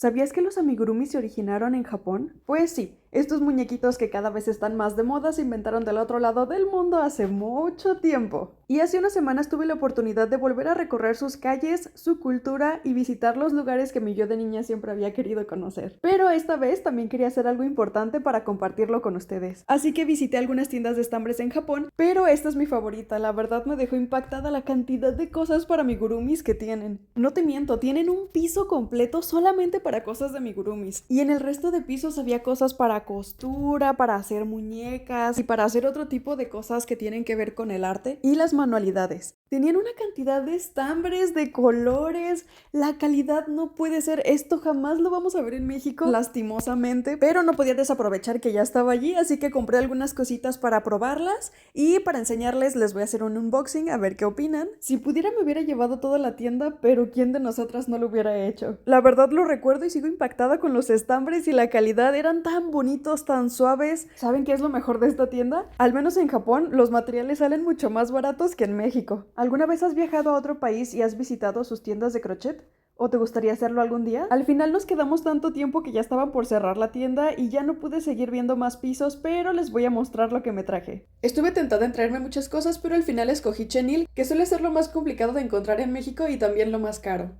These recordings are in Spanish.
¿Sabías que los amigurumis se originaron en Japón? Pues sí, estos muñequitos que cada vez están más de moda se inventaron del otro lado del mundo hace mucho tiempo. Y hace unas semanas tuve la oportunidad de volver a recorrer sus calles, su cultura y visitar los lugares que mi yo de niña siempre había querido conocer. Pero esta vez también quería hacer algo importante para compartirlo con ustedes. Así que visité algunas tiendas de estambres en Japón, pero esta es mi favorita. La verdad me dejó impactada la cantidad de cosas para amigurumis que tienen. No te miento, tienen un piso completo solamente para cosas de amigurumis. Y en el resto de pisos había cosas para costura, para hacer muñecas y para hacer otro tipo de cosas que tienen que ver con el arte y las manualidades. Tenían una cantidad de estambres, de colores. La calidad no puede ser. Esto jamás lo vamos a ver en México, lastimosamente. Pero no podía desaprovechar que ya estaba allí, así que compré algunas cositas para probarlas y para enseñarles les voy a hacer un unboxing a ver qué opinan. Si pudiera me hubiera llevado toda la tienda, pero ¿quién de nosotras no lo hubiera hecho? La verdad lo recuerdo y sigo impactada con los estambres y la calidad. Eran tan bonitos, tan suaves. ¿Saben qué es lo mejor de esta tienda? Al menos en Japón, los materiales salen mucho más baratos que en México. ¿Alguna vez has viajado a otro país y has visitado sus tiendas de crochet? ¿O te gustaría hacerlo algún día? Al final nos quedamos tanto tiempo que ya estaban por cerrar la tienda y ya no pude seguir viendo más pisos, pero les voy a mostrar lo que me traje. Estuve tentada en traerme muchas cosas, pero al final escogí chenil, que suele ser lo más complicado de encontrar en México y también lo más caro.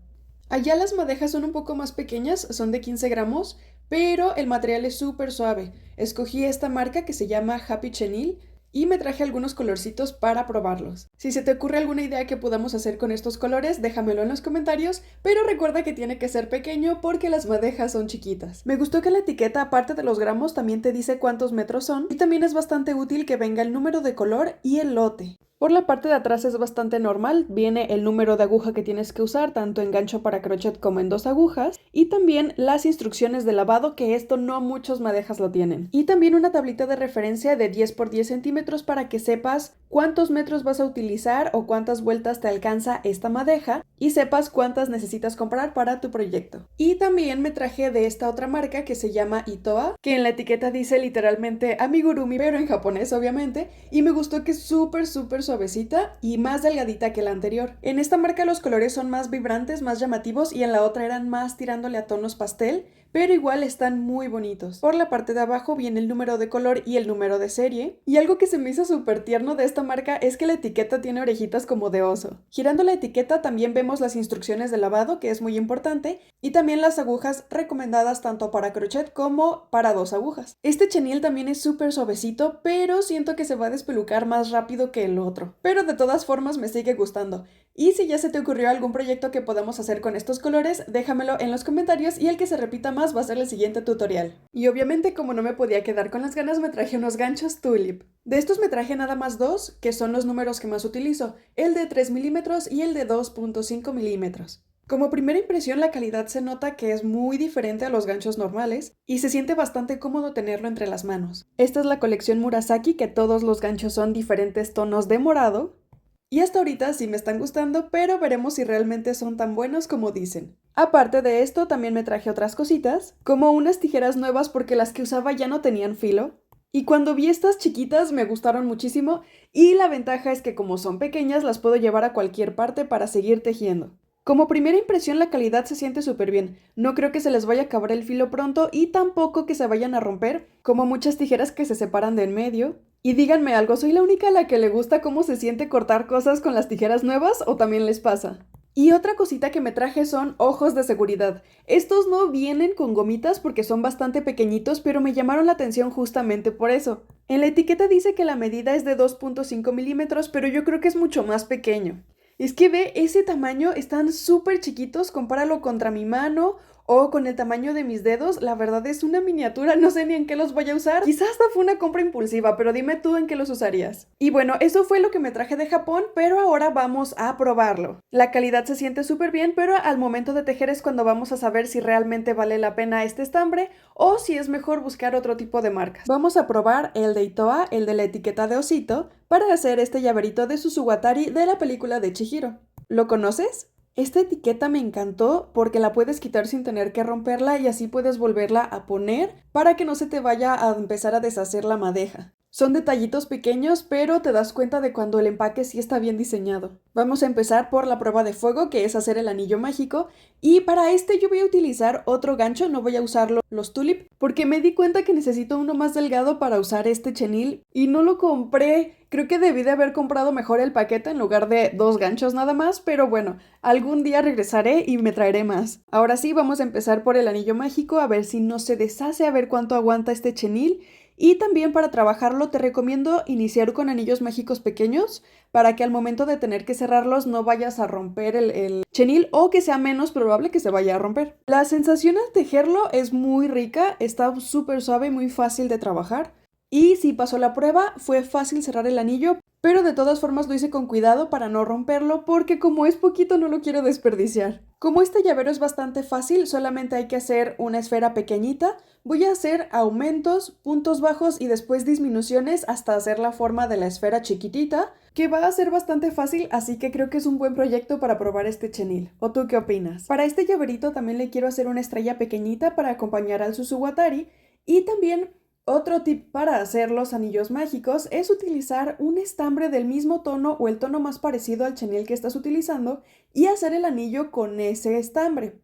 Allá las madejas son un poco más pequeñas, son de 15 gramos, pero el material es súper suave. Escogí esta marca que se llama Happy Chenil y me traje algunos colorcitos para probarlos. Si se te ocurre alguna idea que podamos hacer con estos colores, déjamelo en los comentarios, pero recuerda que tiene que ser pequeño porque las madejas son chiquitas. Me gustó que la etiqueta, aparte de los gramos, también te dice cuántos metros son y también es bastante útil que venga el número de color y el lote. Por la parte de atrás es bastante normal, viene el número de aguja que tienes que usar, tanto en gancho para crochet como en 2 agujas, y también las instrucciones de lavado, que esto no muchos madejas lo tienen. Y también una tablita de referencia de 10 por 10 centímetros para que sepas cuántos metros vas a utilizar o cuántas vueltas te alcanza esta madeja y sepas cuántas necesitas comprar para tu proyecto. Y también me traje de esta otra marca que se llama Itoa, que en la etiqueta dice literalmente amigurumi, pero en japonés obviamente, y me gustó que es súper suavecita y más delgadita que la anterior. En esta marca los colores son más vibrantes, más llamativos y en la otra eran más tirándole a tonos pastel, pero igual están muy bonitos. Por la parte de abajo viene el número de color y el número de serie. Y algo que se me hizo súper tierno de esta marca es que la etiqueta tiene orejitas como de oso. Girando la etiqueta también vemos las instrucciones de lavado, que es muy importante, y también las agujas recomendadas tanto para crochet como para 2 agujas. Este chenil también es súper suavecito, pero siento que se va a despelucar más rápido que el otro. Pero de todas formas me sigue gustando. Y si ya se te ocurrió algún proyecto que podamos hacer con estos colores, déjamelo en los comentarios y el que se repita más va a ser el siguiente tutorial. Y obviamente, como no me podía quedar con las ganas, me traje unos ganchos tulip. De estos me traje nada más 2, que son los números que más utilizo, el de 3 milímetros y el de 2.5 milímetros. Como primera impresión, la calidad se nota que es muy diferente a los ganchos normales y se siente bastante cómodo tenerlo entre las manos. Esta es la colección Murasaki, que todos los ganchos son diferentes tonos de morado. Y hasta ahorita sí me están gustando, pero veremos si realmente son tan buenos como dicen. Aparte de esto, también me traje otras cositas, como unas tijeras nuevas porque las que usaba ya no tenían filo. Y cuando vi estas chiquitas me gustaron muchísimo y la ventaja es que como son pequeñas las puedo llevar a cualquier parte para seguir tejiendo. Como primera impresión la calidad se siente súper bien, no creo que se les vaya a acabar el filo pronto y tampoco que se vayan a romper, como muchas tijeras que se separan de en medio. Y díganme algo, ¿soy la única a la que le gusta cómo se siente cortar cosas con las tijeras nuevas o también les pasa? Y otra cosita que me traje son ojos de seguridad. Estos no vienen con gomitas porque son bastante pequeñitos, pero me llamaron la atención justamente por eso. En la etiqueta dice que la medida es de 2.5 milímetros, pero yo creo que es mucho más pequeño. Es que ve, ese tamaño, están súper chiquitos, compáralo contra mi mano o con el tamaño de mis dedos. La verdad es una miniatura, no sé ni en qué los voy a usar. Quizás hasta fue una compra impulsiva, pero dime tú en qué los usarías. Y bueno, eso fue lo que me traje de Japón, pero ahora vamos a probarlo. La calidad se siente súper bien, pero al momento de tejer es cuando vamos a saber si realmente vale la pena este estambre o si es mejor buscar otro tipo de marcas. Vamos a probar el de Itoa, el de la etiqueta de osito, para hacer este llaverito de Susuwatari de la película de Chihiro. ¿Lo conoces? Esta etiqueta me encantó porque la puedes quitar sin tener que romperla y así puedes volverla a poner para que no se te vaya a empezar a deshacer la madeja. Son detallitos pequeños, pero te das cuenta de cuando el empaque sí está bien diseñado. Vamos a empezar por la prueba de fuego, que es hacer el anillo mágico. Y para este yo voy a utilizar otro gancho, no voy a usar los tulip, porque me di cuenta que necesito uno más delgado para usar este chenil y no lo compré. Creo que debí de haber comprado mejor el paquete en lugar de 2 ganchos nada más, pero bueno, algún día regresaré y me traeré más. Ahora sí, vamos a empezar por el anillo mágico, a ver si no se deshace, a ver cuánto aguanta este chenil. Y también para trabajarlo te recomiendo iniciar con anillos mágicos pequeños para que al momento de tener que cerrarlos no vayas a romper el chenil o que sea menos probable que se vaya a romper. La sensación al tejerlo es muy rica, está súper suave y muy fácil de trabajar. Y si pasó la prueba, fue fácil cerrar el anillo, pero de todas formas lo hice con cuidado para no romperlo porque como es poquito no lo quiero desperdiciar. Como este llavero es bastante fácil, solamente hay que hacer una esfera pequeñita. Voy a hacer aumentos, puntos bajos y después disminuciones hasta hacer la forma de la esfera chiquitita, que va a ser bastante fácil, así que creo que es un buen proyecto para probar este chenil. ¿O tú qué opinas? Para este llaverito también le quiero hacer una estrella pequeñita para acompañar al Susuwatari y también otro tip para hacer los anillos mágicos es utilizar un estambre del mismo tono o el tono más parecido al chenil que estás utilizando y hacer el anillo con ese estambre.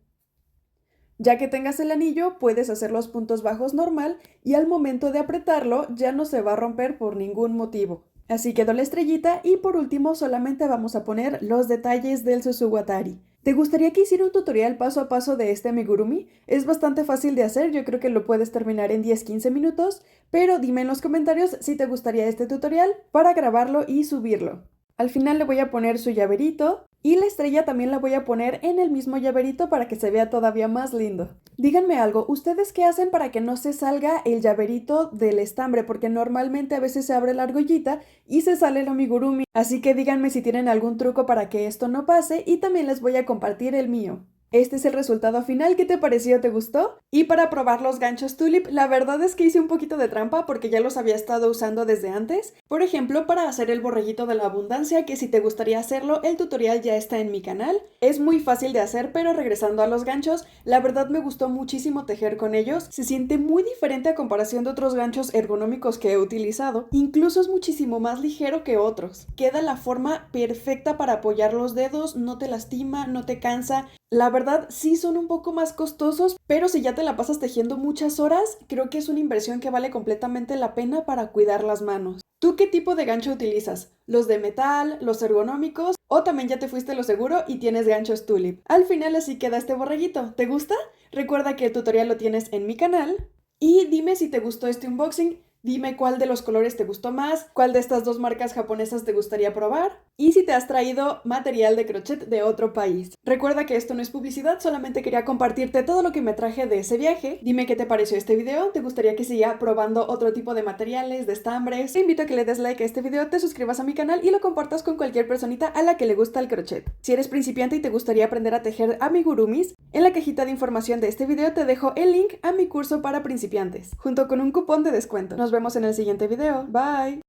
Ya que tengas el anillo, puedes hacer los puntos bajos normal y al momento de apretarlo ya no se va a romper por ningún motivo. Así quedó la estrellita y por último solamente vamos a poner los detalles del Susuwatari. ¿Te gustaría que hiciera un tutorial paso a paso de este amigurumi? Es bastante fácil de hacer, yo creo que lo puedes terminar en 10-15 minutos, pero dime en los comentarios si te gustaría este tutorial para grabarlo y subirlo. Al final le voy a poner su llaverito y la estrella también la voy a poner en el mismo llaverito para que se vea todavía más lindo. Díganme algo, ¿ustedes qué hacen para que no se salga el llaverito del estambre? Porque normalmente a veces se abre la argollita y se sale el amigurumi. Así que díganme si tienen algún truco para que esto no pase y también les voy a compartir el mío. Este es el resultado final, ¿qué te pareció? ¿Te gustó? Y para probar los ganchos tulip, la verdad es que hice un poquito de trampa porque ya los había estado usando desde antes. Por ejemplo, para hacer el borreguito de la abundancia, que si te gustaría hacerlo, el tutorial ya está en mi canal. Es muy fácil de hacer, pero regresando a los ganchos, la verdad me gustó muchísimo tejer con ellos. Se siente muy diferente a comparación de otros ganchos ergonómicos que he utilizado. Incluso es muchísimo más ligero que otros. Queda la forma perfecta para apoyar los dedos, no te lastima, no te cansa. La verdad sí son un poco más costosos, pero si ya te la pasas tejiendo muchas horas, creo que es una inversión que vale completamente la pena para cuidar las manos. ¿Tú qué tipo de gancho utilizas? ¿Los de metal, los ergonómicos o también ya te fuiste lo seguro y tienes ganchos tulip? Al final así queda este borreguito. ¿Te gusta? Recuerda que el tutorial lo tienes en mi canal y dime si te gustó este unboxing. Dime cuál de los colores te gustó más, cuál de estas dos marcas japonesas te gustaría probar y si te has traído material de crochet de otro país. Recuerda que esto no es publicidad, solamente quería compartirte todo lo que me traje de ese viaje. Dime qué te pareció este video, ¿te gustaría que siga probando otro tipo de materiales, de estambres? Te invito a que le des like a este video, te suscribas a mi canal y lo compartas con cualquier personita a la que le gusta el crochet. Si eres principiante y te gustaría aprender a tejer amigurumis, en la cajita de información de este video te dejo el link a mi curso para principiantes, junto con un cupón de descuento. Nos vemos en el siguiente video. Bye.